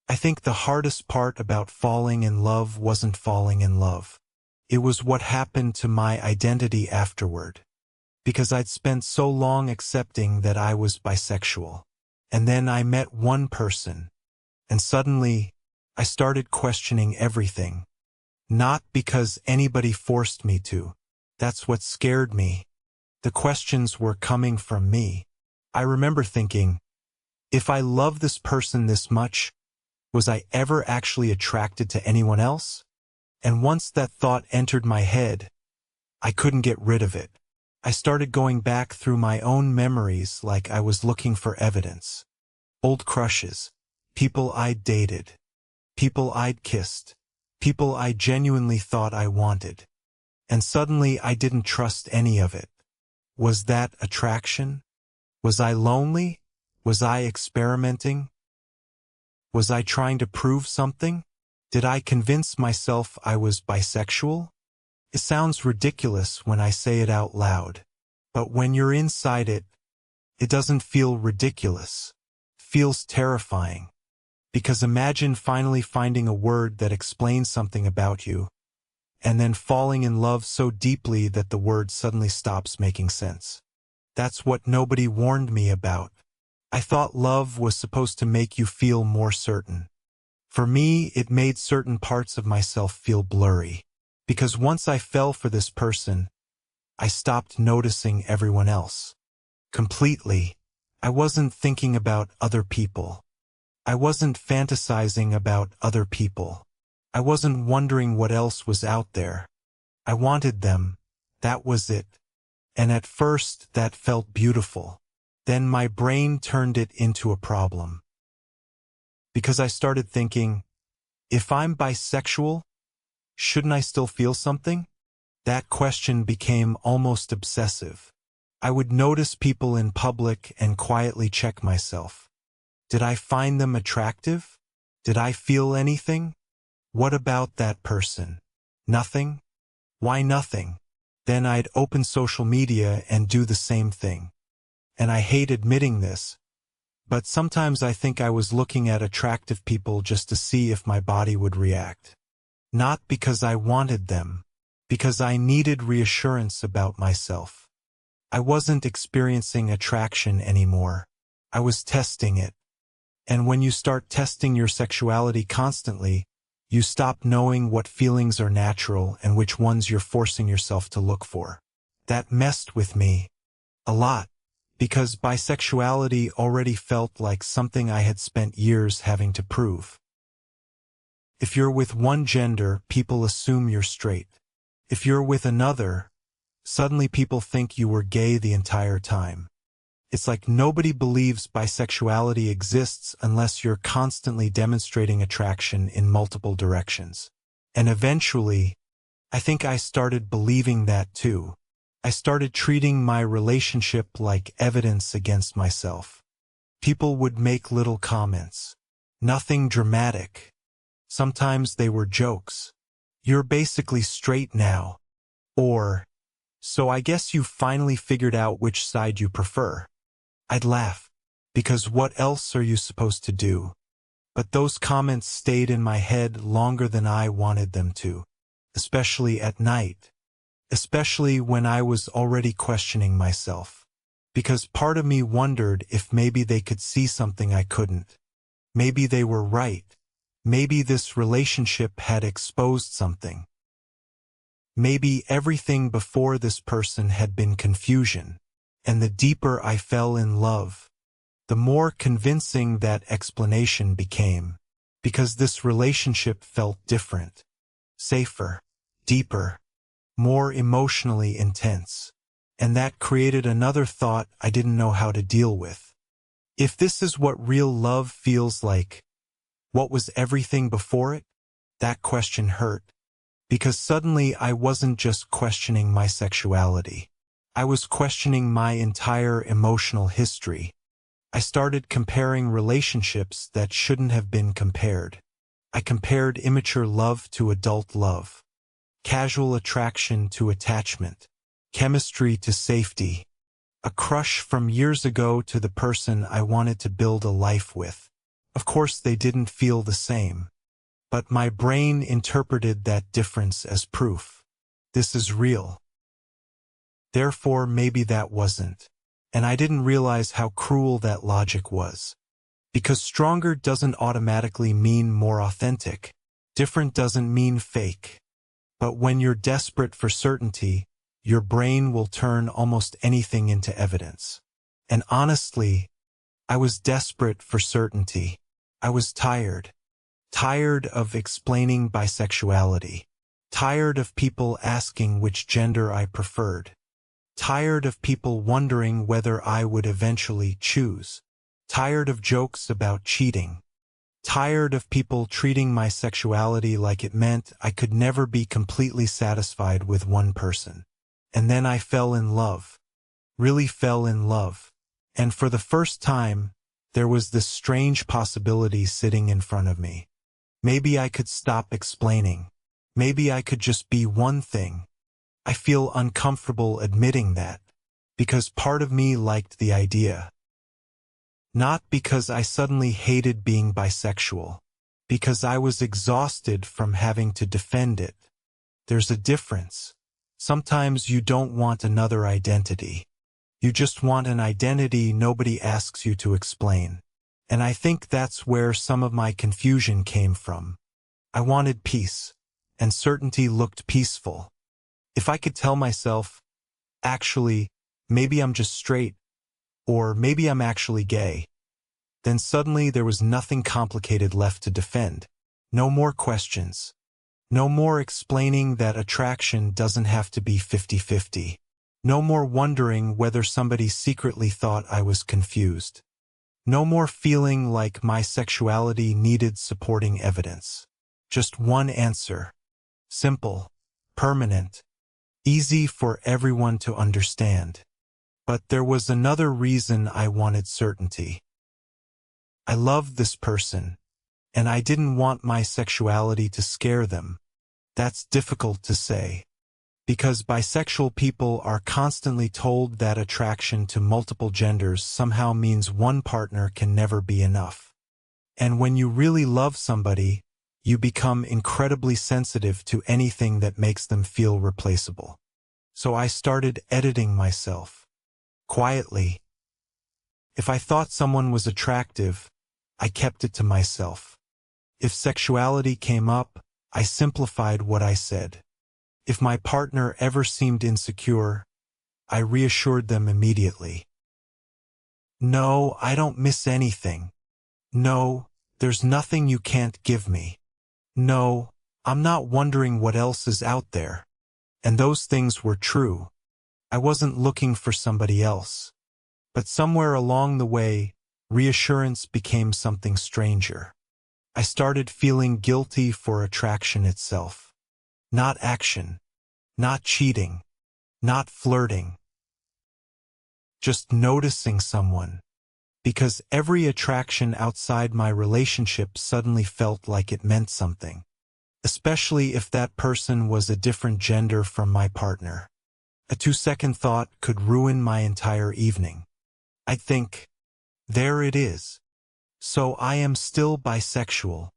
I think the hardest part about falling in love wasn't falling in love. It was what happened to my identity afterward. Because I'd spent so long accepting that I was bisexual. And then I met one person. And suddenly, I started questioning everything. Not because anybody forced me to. That's what scared me. The questions were coming from me. I remember thinking, if I love this person this much, was I ever actually attracted to anyone else? And once that thought entered my head, I couldn't get rid of it. I started going back through my own memories like I was looking for evidence. Old crushes, people I'd dated, people I'd kissed, people I genuinely thought I wanted. And suddenly I didn't trust any of it. Was that attraction? Was I lonely? Was I experimenting? Was I trying to prove something? Did I convince myself I was bisexual? It sounds ridiculous when I say it out loud. But when you're inside it, it doesn't feel ridiculous. It feels terrifying. Because imagine finally finding a word that explains something about you, and then falling in love so deeply that the word suddenly stops making sense. That's what nobody warned me about. I thought love was supposed to make you feel more certain. For me, it made certain parts of myself feel blurry. Because once I fell for this person, I stopped noticing everyone else. Completely. I wasn't thinking about other people. I wasn't fantasizing about other people. I wasn't wondering what else was out there. I wanted them. That was it. And at first, that felt beautiful. Then my brain turned it into a problem. Because I started thinking, if I'm bisexual, shouldn't I still feel something? That question became almost obsessive. I would notice people in public and quietly check myself. Did I find them attractive? Did I feel anything? What about that person? Nothing? Why nothing? Then I'd open social media and do the same thing. And I hate admitting this, but sometimes I think I was looking at attractive people just to see if my body would react. Not because I wanted them, because I needed reassurance about myself. I wasn't experiencing attraction anymore. I was testing it. And when you start testing your sexuality constantly, you stop knowing what feelings are natural and which ones you're forcing yourself to look for. That messed with me. A lot. Because bisexuality already felt like something I had spent years having to prove. If you're with one gender, people assume you're straight. If you're with another, suddenly people think you were gay the entire time. It's like nobody believes bisexuality exists unless you're constantly demonstrating attraction in multiple directions. And eventually, I think I started believing that too. I started treating my relationship like evidence against myself. People would make little comments. Nothing dramatic. Sometimes they were jokes. You're basically straight now. Or, so I guess you finally figured out which side you prefer. I'd laugh. Because what else are you supposed to do? But those comments stayed in my head longer than I wanted them to. Especially at night. Especially when I was already questioning myself. Because part of me wondered if maybe they could see something I couldn't. Maybe they were right. Maybe this relationship had exposed something. Maybe everything before this person had been confusion. And the deeper I fell in love, the more convincing that explanation became. Because this relationship felt different. Safer. Deeper. More emotionally intense. And that created another thought I didn't know how to deal with. If this is what real love feels like, what was everything before it? That question hurt. Because suddenly I wasn't just questioning my sexuality. I was questioning my entire emotional history. I started comparing relationships that shouldn't have been compared. I compared immature love to adult love. Casual attraction to attachment, chemistry to safety, a crush from years ago to the person I wanted to build a life with. Of course, they didn't feel the same. But my brain interpreted that difference as proof. This is real. Therefore, maybe that wasn't. And I didn't realize how cruel that logic was. Because stronger doesn't automatically mean more authentic. Different doesn't mean fake. But when you're desperate for certainty, your brain will turn almost anything into evidence. And honestly, I was desperate for certainty. I was tired. Tired of explaining bisexuality. Tired of people asking which gender I preferred. Tired of people wondering whether I would eventually choose. Tired of jokes about cheating. Tired of people treating my sexuality like it meant I could never be completely satisfied with one person. And then I fell in love. Really fell in love. And for the first time, there was this strange possibility sitting in front of me. Maybe I could stop explaining. Maybe I could just be one thing. I feel uncomfortable admitting that, because part of me liked the idea. Not because I suddenly hated being bisexual, because I was exhausted from having to defend it. There's a difference. Sometimes you don't want another identity. You just want an identity nobody asks you to explain. And I think that's where some of my confusion came from. I wanted peace, and certainty looked peaceful. If I could tell myself, actually, maybe I'm just straight, or maybe I'm actually gay, then suddenly there was nothing complicated left to defend. No more questions. No more explaining that attraction doesn't have to be 50-50. No more wondering whether somebody secretly thought I was confused. No more feeling like my sexuality needed supporting evidence. Just one answer. Simple, permanent, easy for everyone to understand. But there was another reason I wanted certainty. I loved this person, and I didn't want my sexuality to scare them. That's difficult to say, because bisexual people are constantly told that attraction to multiple genders somehow means one partner can never be enough. And when you really love somebody, you become incredibly sensitive to anything that makes them feel replaceable. So I started editing myself. Quietly. If I thought someone was attractive, I kept it to myself. If sexuality came up, I simplified what I said. If my partner ever seemed insecure, I reassured them immediately. No, I don't miss anything. No, there's nothing you can't give me. No, I'm not wondering what else is out there. And those things were true. I wasn't looking for somebody else. But somewhere along the way, reassurance became something stranger. I started feeling guilty for attraction itself. Not action. Not cheating. Not flirting. Just noticing someone. Because every attraction outside my relationship suddenly felt like it meant something. Especially if that person was a different gender from my partner. A 2-second thought could ruin my entire evening. I'd think, there it is. So I am still bisexual.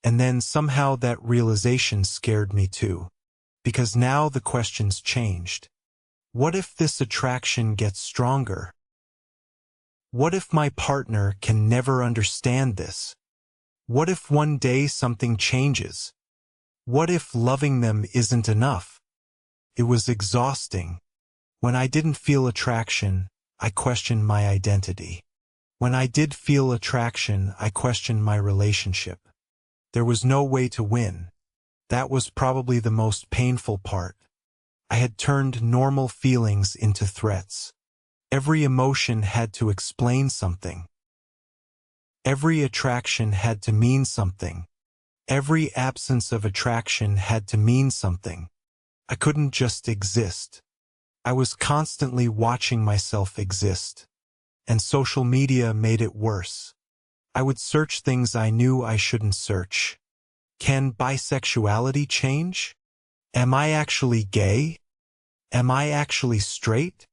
And then somehow that realization scared me too. Because now the questions changed. What if this attraction gets stronger? What if my partner can never understand this? What if one day something changes? What if loving them isn't enough? It was exhausting. When I didn't feel attraction, I questioned my identity. When I did feel attraction, I questioned my relationship. There was no way to win. That was probably the most painful part. I had turned normal feelings into threats. Every emotion had to explain something. Every attraction had to mean something. Every absence of attraction had to mean something. I couldn't just exist. I was constantly watching myself exist. And social media made it worse. I would search things I knew I shouldn't search. Can bisexuality change? Am I actually gay? Am I actually straight?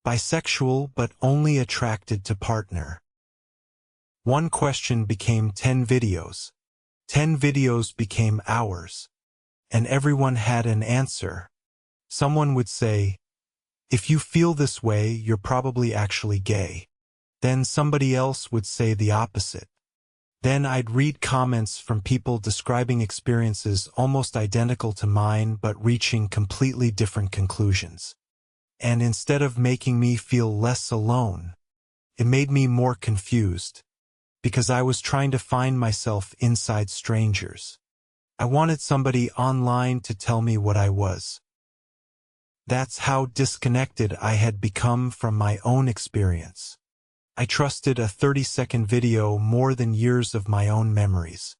Bisexual but only attracted to partner. One question became 10 videos. 10 videos became hours. And everyone had an answer. Someone would say, "If you feel this way, you're probably actually gay." Then somebody else would say the opposite. Then I'd read comments from people describing experiences almost identical to mine but reaching completely different conclusions. And instead of making me feel less alone, it made me more confused, because I was trying to find myself inside strangers. I wanted somebody online to tell me what I was. That's how disconnected I had become from my own experience. I trusted a 30-second video more than years of my own memories.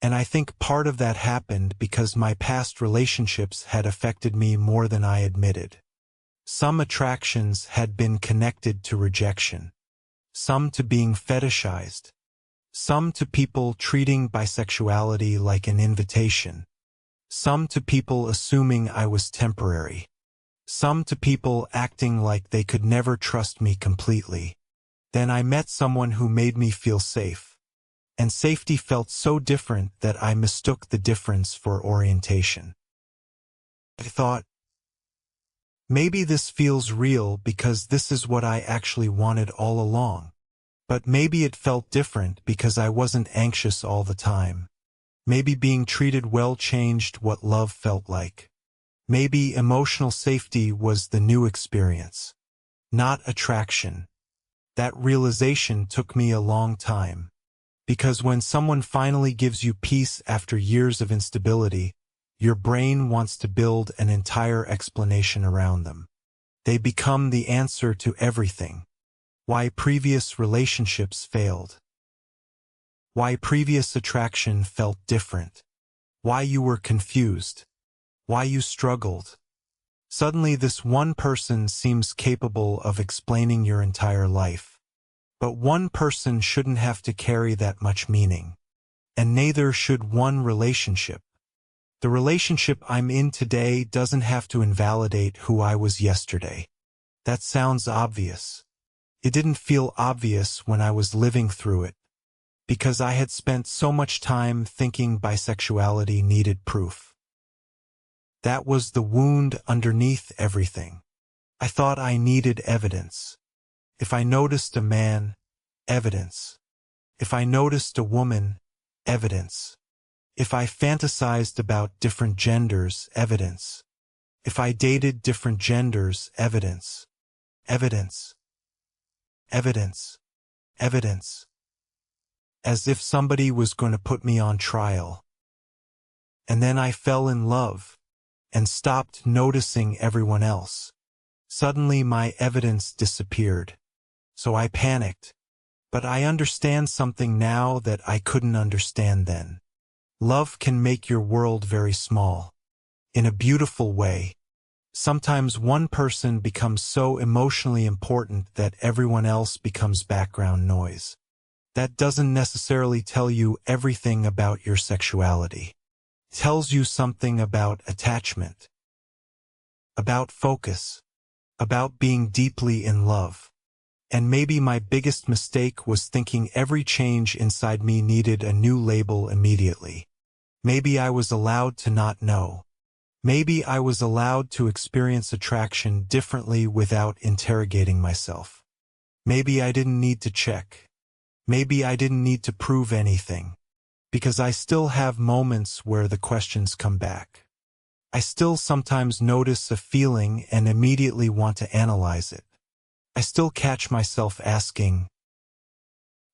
And I think part of that happened because my past relationships had affected me more than I admitted. Some attractions had been connected to rejection. Some to being fetishized. Some to people treating bisexuality like an invitation. Some to people assuming I was temporary. Some to people acting like they could never trust me completely. Then I met someone who made me feel safe. And safety felt so different that I mistook the difference for orientation. I thought, maybe this feels real because this is what I actually wanted all along. But maybe it felt different because I wasn't anxious all the time. Maybe being treated well changed what love felt like. Maybe emotional safety was the new experience, not attraction. That realization took me a long time. Because when someone finally gives you peace after years of instability, your brain wants to build an entire explanation around them. They become the answer to everything. Why previous relationships failed. Why previous attraction felt different. Why you were confused. Why you struggled. Suddenly this one person seems capable of explaining your entire life. But one person shouldn't have to carry that much meaning. And neither should one relationship. The relationship I'm in today doesn't have to invalidate who I was yesterday. That sounds obvious. It didn't feel obvious when I was living through it, because I had spent so much time thinking bisexuality needed proof. That was the wound underneath everything. I thought I needed evidence. If I noticed a man, evidence. If I noticed a woman, evidence. If I fantasized about different genders, evidence. If I dated different genders, evidence. Evidence. Evidence. Evidence. As if somebody was going to put me on trial. And then I fell in love, and stopped noticing everyone else. Suddenly my evidence disappeared. So I panicked. But I understand something now that I couldn't understand then. Love can make your world very small. In a beautiful way. Sometimes one person becomes so emotionally important that everyone else becomes background noise. That doesn't necessarily tell you everything about your sexuality. It tells you something about attachment. About focus. About being deeply in love. And maybe my biggest mistake was thinking every change inside me needed a new label immediately. Maybe I was allowed to not know. Maybe I was allowed to experience attraction differently without interrogating myself. Maybe I didn't need to check. Maybe I didn't need to prove anything. Because I still have moments where the questions come back. I still sometimes notice a feeling and immediately want to analyze it. I still catch myself asking,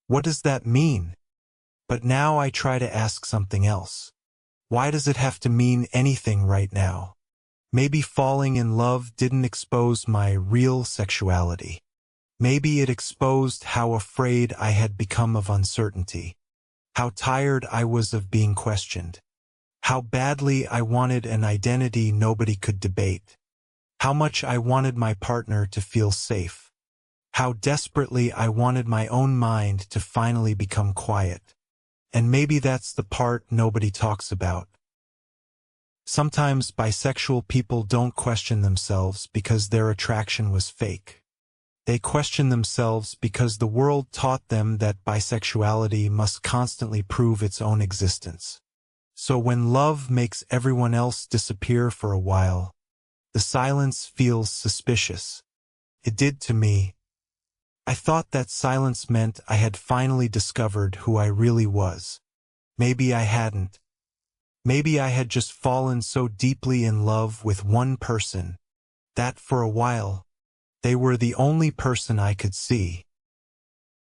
what does that mean? But now I try to ask something else. Why does it have to mean anything right now? Maybe falling in love didn't expose my real sexuality. Maybe it exposed how afraid I had become of uncertainty. How tired I was of being questioned. How badly I wanted an identity nobody could debate. How much I wanted my partner to feel safe. How desperately I wanted my own mind to finally become quiet. And maybe that's the part nobody talks about. Sometimes bisexual people don't question themselves because their attraction was fake. They question themselves because the world taught them that bisexuality must constantly prove its own existence. So when love makes everyone else disappear for a while, the silence feels suspicious. It did to me. I thought that silence meant I had finally discovered who I really was. Maybe I hadn't. Maybe I had just fallen so deeply in love with one person that for a while, they were the only person I could see.